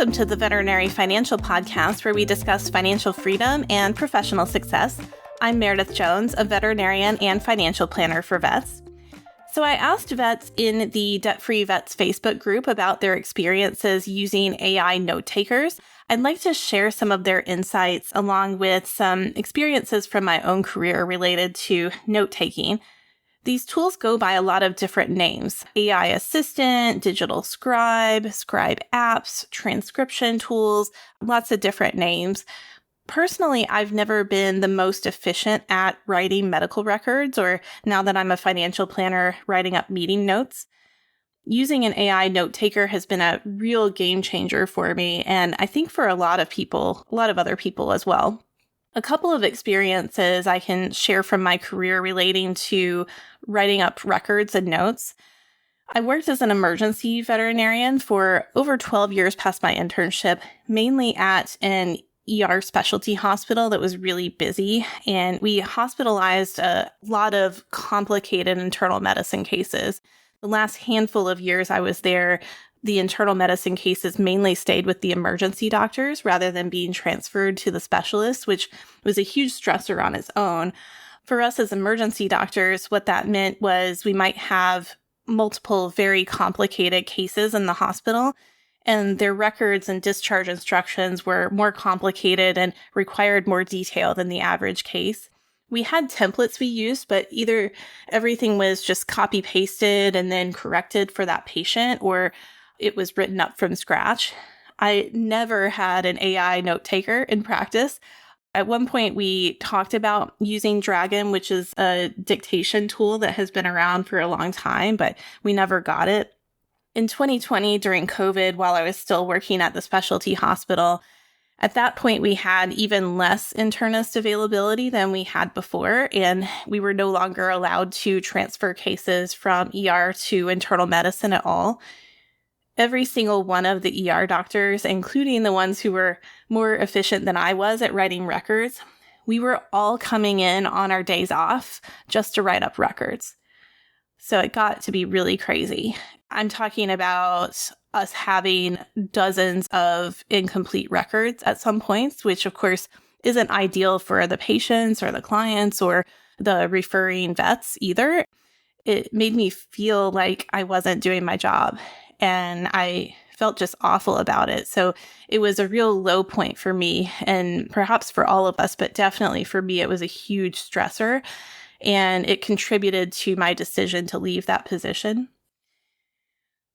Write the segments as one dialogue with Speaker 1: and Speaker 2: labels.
Speaker 1: Welcome to the Veterinary Financial Podcast, where we discuss financial freedom and professional success. I'm Meredith Jones, a veterinarian and financial planner for vets. So I asked vets in the Debt-Free Vets Facebook group about their experiences using AI note-takers. I'd like to share some of their insights along with some experiences from my own career related to note-taking. These tools go by a lot of different names: AI assistant, digital scribe, scribe apps, transcription tools, lots of different names. Personally, I've never been the most efficient at writing medical records, or now that I'm a financial planner, writing up meeting notes. Using an AI note taker has been a real game changer for me, and I think for a lot of other people as well. A couple of experiences I can share from my career relating to writing up records and notes. I worked as an emergency veterinarian for over 12 years past my internship, mainly at an ER specialty hospital that was really busy, and we hospitalized a lot of complicated internal medicine cases. The last handful of years I was there, the internal medicine cases mainly stayed with the emergency doctors rather than being transferred to the specialists, which was a huge stressor on its own. For us as emergency doctors, what that meant was we might have multiple very complicated cases in the hospital, and their records and discharge instructions were more complicated and required more detail than the average case. We had templates we used, but either everything was just copy-pasted and then corrected for that patient, or it was written up from scratch. I never had an AI note taker in practice. At one point, we talked about using Dragon, which is a dictation tool that has been around for a long time, but we never got it. In 2020, during COVID, while I was still working at the specialty hospital, at that point, we had even less internist availability than we had before, and we were no longer allowed to transfer cases from ER to internal medicine at all. Every single one of the ER doctors, including the ones who were more efficient than I was at writing records, we were all coming in on our days off just to write up records. So it got to be really crazy. I'm talking about us having dozens of incomplete records at some points, which of course isn't ideal for the patients or the clients or the referring vets either. It made me feel like I wasn't doing my job, and I felt just awful about it. So it was a real low point for me, and perhaps for all of us, but definitely for me, it was a huge stressor, and it contributed to my decision to leave that position.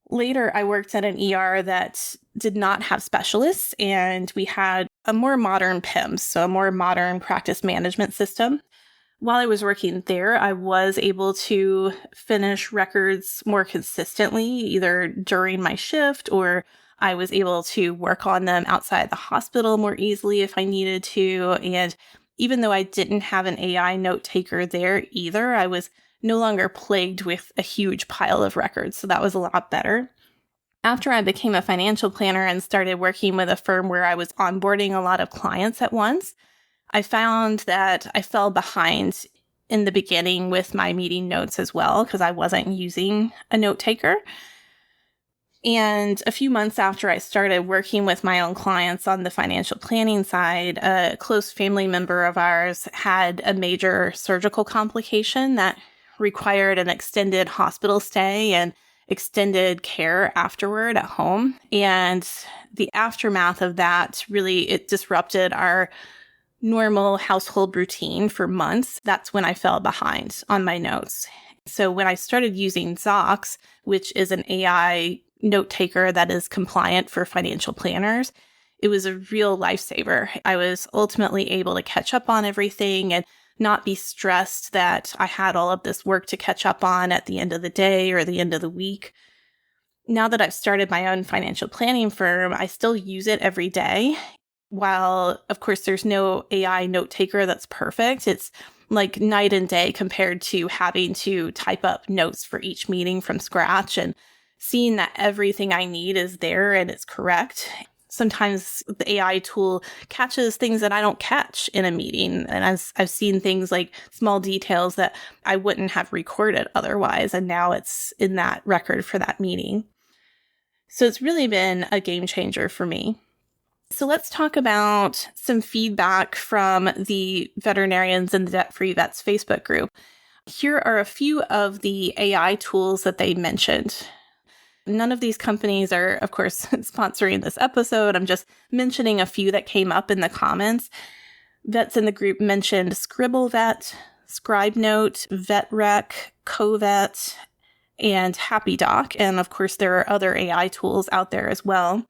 Speaker 1: Later, I worked at an ER that did not have specialists, and we had a more modern PIMS, so a more modern practice management system. While I was working there, I was able to finish records more consistently, either during my shift, or I was able to work on them outside the hospital more easily if I needed to. And even though I didn't have an AI note taker there either, I was no longer plagued with a huge pile of records, so that was a lot better. After I became a financial planner and started working with a firm where I was onboarding a lot of clients at once, I found that I fell behind in the beginning with my meeting notes as well, because I wasn't using a note taker. And a few months after I started working with my own clients on the financial planning side, a close family member of ours had a major surgical complication that required an extended hospital stay and extended care afterward at home. And the aftermath of that it disrupted our normal household routine for months. That's when I fell behind on my notes. So when I started using Zox, which is an AI note taker that is compliant for financial planners, it was a real lifesaver. I was ultimately able to catch up on everything and not be stressed that I had all of this work to catch up on at the end of the day or the end of the week. Now that I've started my own financial planning firm, I still use it every day. While, of course, there's no AI note taker that's perfect, it's like night and day compared to having to type up notes for each meeting from scratch and seeing that everything I need is there and it's correct. Sometimes the AI tool catches things that I don't catch in a meeting. And I've seen things like small details that I wouldn't have recorded otherwise. And now it's in that record for that meeting. So it's really been a game changer for me. So let's talk about some feedback from the veterinarians in the Debt-Free Vets Facebook group. Here are a few of the AI tools that they mentioned. None of these companies are, of course, sponsoring this episode. I'm just mentioning a few that came up in the comments. Vets in the group mentioned ScribbleVet, ScribeNote, VetRec, CoVet, and HappyDoc. And of course, there are other AI tools out there as well.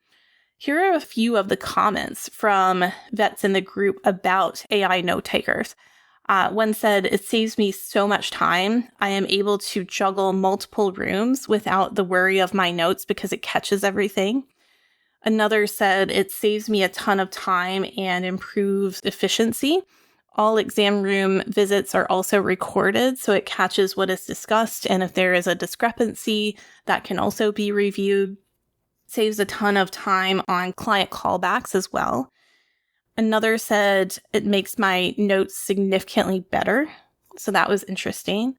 Speaker 1: Here are a few of the comments from vets in the group about AI note-takers. One said, "It saves me so much time. I am able to juggle multiple rooms without the worry of my notes because it catches everything." Another said, "It saves me a ton of time and improves efficiency. All exam room visits are also recorded, so it catches what is discussed, and if there is a discrepancy, that can also be reviewed. Saves a ton of time on client callbacks as well." Another said, "It makes my notes significantly better." So that was interesting.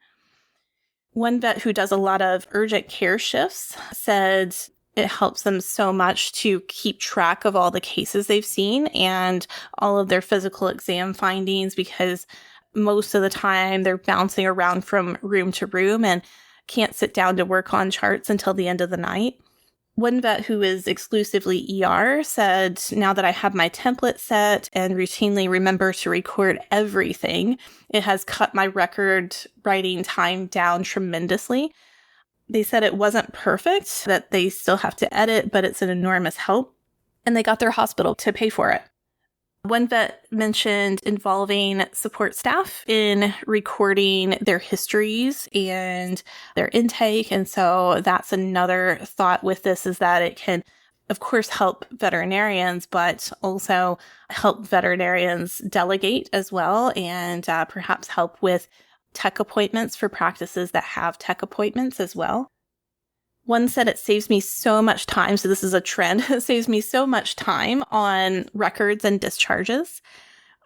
Speaker 1: One vet who does a lot of urgent care shifts said it helps them so much to keep track of all the cases they've seen and all of their physical exam findings, because most of the time they're bouncing around from room to room and can't sit down to work on charts until the end of the night. One vet who is exclusively ER said, "Now that I have my template set and routinely remember to record everything, it has cut my record writing time down tremendously." They said it wasn't perfect, that they still have to edit, but it's an enormous help, and they got their hospital to pay for it. One vet mentioned involving support staff in recording their histories and their intake. And so that's another thought with this, is that it can, of course, help veterinarians, but also help veterinarians delegate as well, and perhaps help with tech appointments for practices that have tech appointments as well. One said, "It saves me so much time." So this is a trend. "It saves me so much time on records and discharges."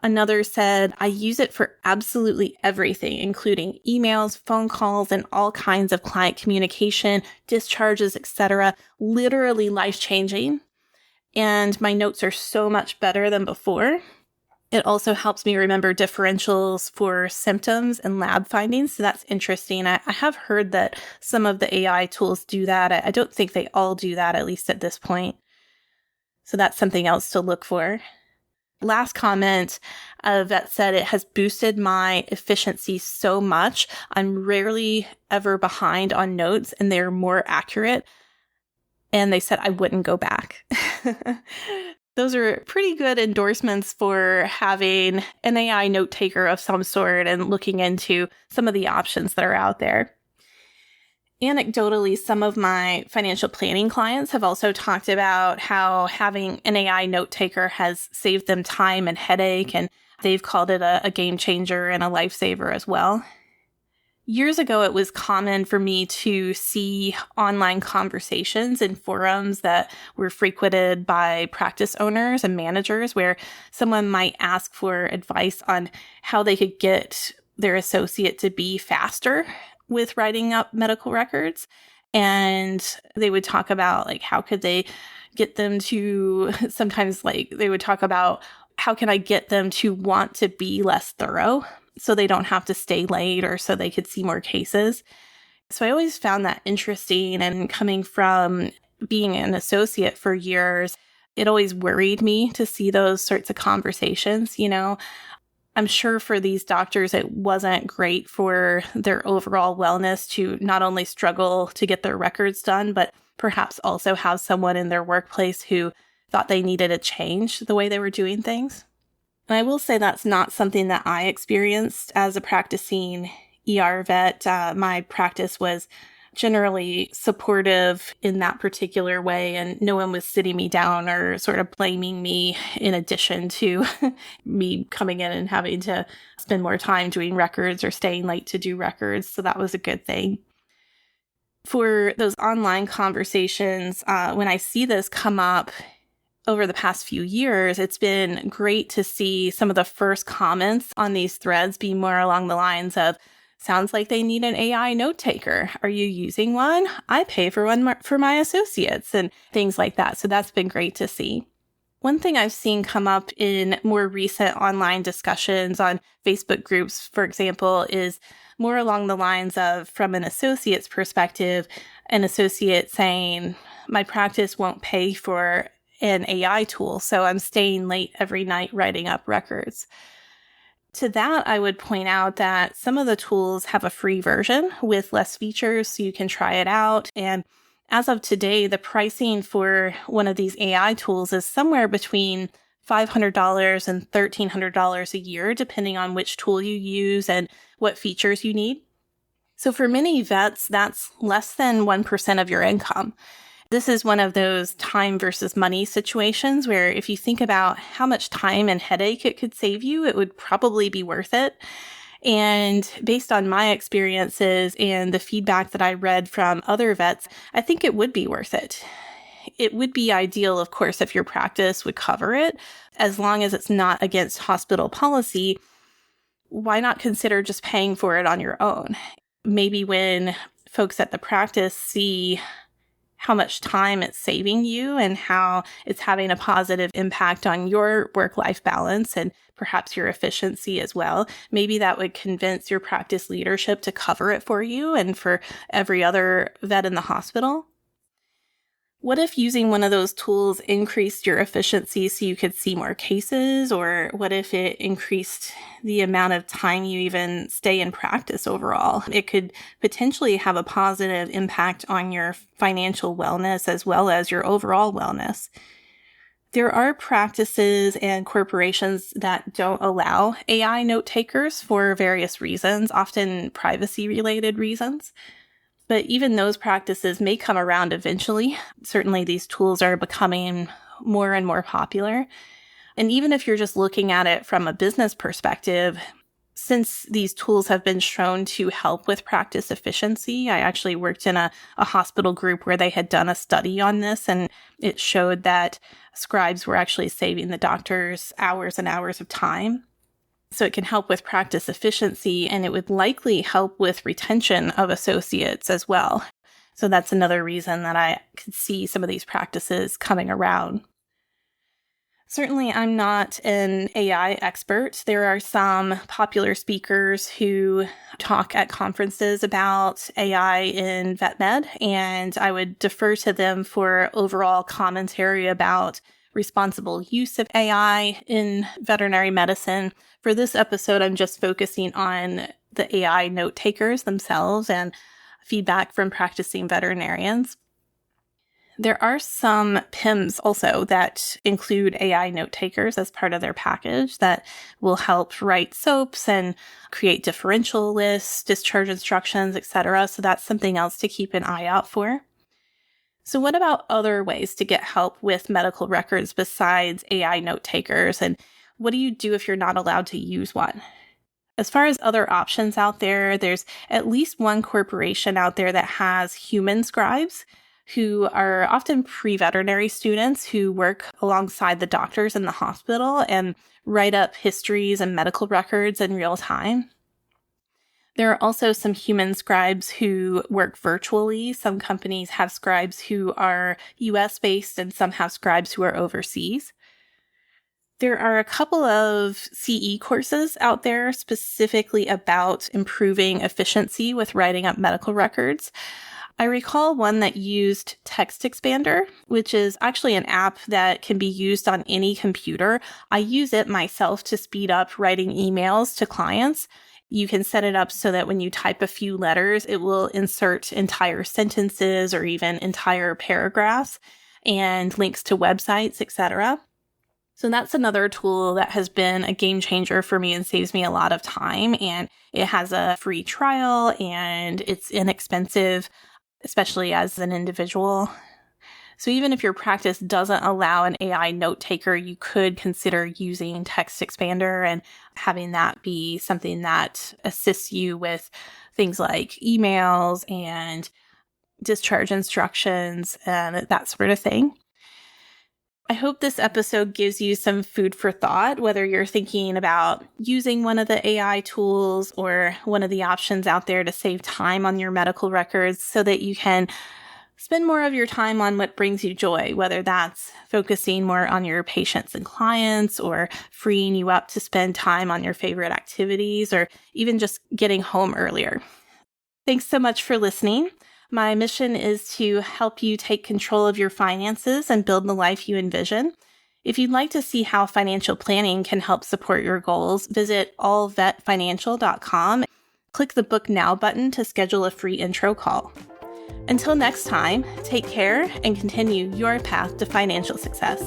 Speaker 1: Another said, "I use it for absolutely everything, including emails, phone calls, and all kinds of client communication, discharges, etc. Literally life-changing. And my notes are so much better than before. It also helps me remember differentials for symptoms and lab findings." So that's interesting. I have heard that some of the AI tools do that. I don't think they all do that, at least at this point. So that's something else to look for. Last comment, a vet said, "It has boosted my efficiency so much. I'm rarely ever behind on notes, and they're more accurate." And they said, "I wouldn't go back." Those are pretty good endorsements for having an AI note taker of some sort and looking into some of the options that are out there. Anecdotally, some of my financial planning clients have also talked about how having an AI note taker has saved them time and headache, and they've called it a game changer and a lifesaver as well. Years ago, it was common for me to see online conversations in forums that were frequented by practice owners and managers, where someone might ask for advice on how they could get their associate to be faster with writing up medical records. And they would talk about, like, how could they get them to, sometimes like they would talk about, how can I get them to want to be less thorough so they don't have to stay late, or so they could see more cases. So I always found that interesting, and coming from being an associate for years, it always worried me to see those sorts of conversations. You know, I'm sure for these doctors, it wasn't great for their overall wellness to not only struggle to get their records done, but perhaps also have someone in their workplace who thought they needed to change the way they were doing things. And I will say that's not something that I experienced as a practicing ER vet. My practice was generally supportive in that particular way, and no one was sitting me down or sort of blaming me in addition to me coming in and having to spend more time doing records or staying late to do records. So that was a good thing. For those online conversations, when I see this come up over the past few years, it's been great to see some of the first comments on these threads be more along the lines of, Sounds like they need an AI note taker. Are you using one? I pay for one for my associates and things like that. So that's been great to see. One thing I've seen come up in more recent online discussions on Facebook groups, for example, is more along the lines of, from an associate's perspective, an associate saying, my practice won't pay for an AI tool, so I'm staying late every night writing up records. To that, I would point out that some of the tools have a free version with less features, so you can try it out. And as of today, the pricing for one of these AI tools is somewhere between $500 and $1,300 a year, depending on which tool you use and what features you need. So for many vets, that's less than 1% of your income. This is one of those time versus money situations where if you think about how much time and headache it could save you, it would probably be worth it. And based on my experiences and the feedback that I read from other vets, I think it would be worth it. It would be ideal, of course, if your practice would cover it, as long as it's not against hospital policy. Why not consider just paying for it on your own? Maybe when folks at the practice see how much time it's saving you and how it's having a positive impact on your work-life balance and perhaps your efficiency as well. Maybe that would convince your practice leadership to cover it for you and for every other vet in the hospital. What if using one of those tools increased your efficiency so you could see more cases? Or what if it increased the amount of time you even stay in practice overall? It could potentially have a positive impact on your financial wellness as well as your overall wellness. There are practices and corporations that don't allow AI note takers for various reasons, often privacy-related reasons. But even those practices may come around eventually. Certainly these tools are becoming more and more popular. And even if you're just looking at it from a business perspective, since these tools have been shown to help with practice efficiency, I actually worked in a hospital group where they had done a study on this, and it showed that scribes were actually saving the doctors hours and hours of time. So it can help with practice efficiency, and it would likely help with retention of associates as well. So that's another reason that I could see some of these practices coming around. Certainly, I'm not an AI expert. There are some popular speakers who talk at conferences about AI in vet med, and I would defer to them for overall commentary about responsible use of AI in veterinary medicine. For this episode, I'm just focusing on the AI note takers themselves and feedback from practicing veterinarians. There are some PIMs also that include AI note takers as part of their package that will help write SOAPs and create differential lists, discharge instructions, etc. So that's something else to keep an eye out for. So what about other ways to get help with medical records besides AI note takers? And what do you do if you're not allowed to use one? As far as other options out there, there's at least one corporation out there that has human scribes who are often pre-veterinary students who work alongside the doctors in the hospital and write up histories and medical records in real time. There are also some human scribes who work virtually. Some companies have scribes who are US-based and some have scribes who are overseas. There are a couple of CE courses out there specifically about improving efficiency with writing up medical records. I recall one that used TextExpander, which is actually an app that can be used on any computer. I use it myself to speed up writing emails to clients. You can set it up so that when you type a few letters, it will insert entire sentences or even entire paragraphs and links to websites, etc. So that's another tool that has been a game changer for me and saves me a lot of time. And it has a free trial and it's inexpensive, especially as an individual. So even if your practice doesn't allow an AI note taker, you could consider using TextExpander and having that be something that assists you with things like emails and discharge instructions and that sort of thing. I hope this episode gives you some food for thought, whether you're thinking about using one of the AI tools or one of the options out there to save time on your medical records so that you can spend more of your time on what brings you joy, whether that's focusing more on your patients and clients or freeing you up to spend time on your favorite activities or even just getting home earlier. Thanks so much for listening. My mission is to help you take control of your finances and build the life you envision. If you'd like to see how financial planning can help support your goals, visit allvetfinancial.com. Click the Book Now button to schedule a free intro call. Until next time, take care and continue your path to financial success.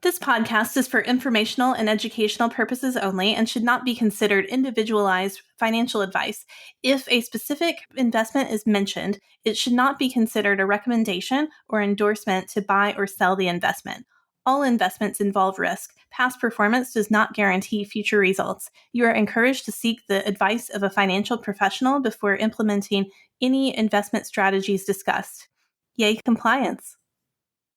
Speaker 1: This podcast is for informational and educational purposes only and should not be considered individualized financial advice. If a specific investment is mentioned, it should not be considered a recommendation or endorsement to buy or sell the investment. All investments involve risk. Past performance does not guarantee future results. You are encouraged to seek the advice of a financial professional before implementing any investment strategies discussed. Yay, compliance!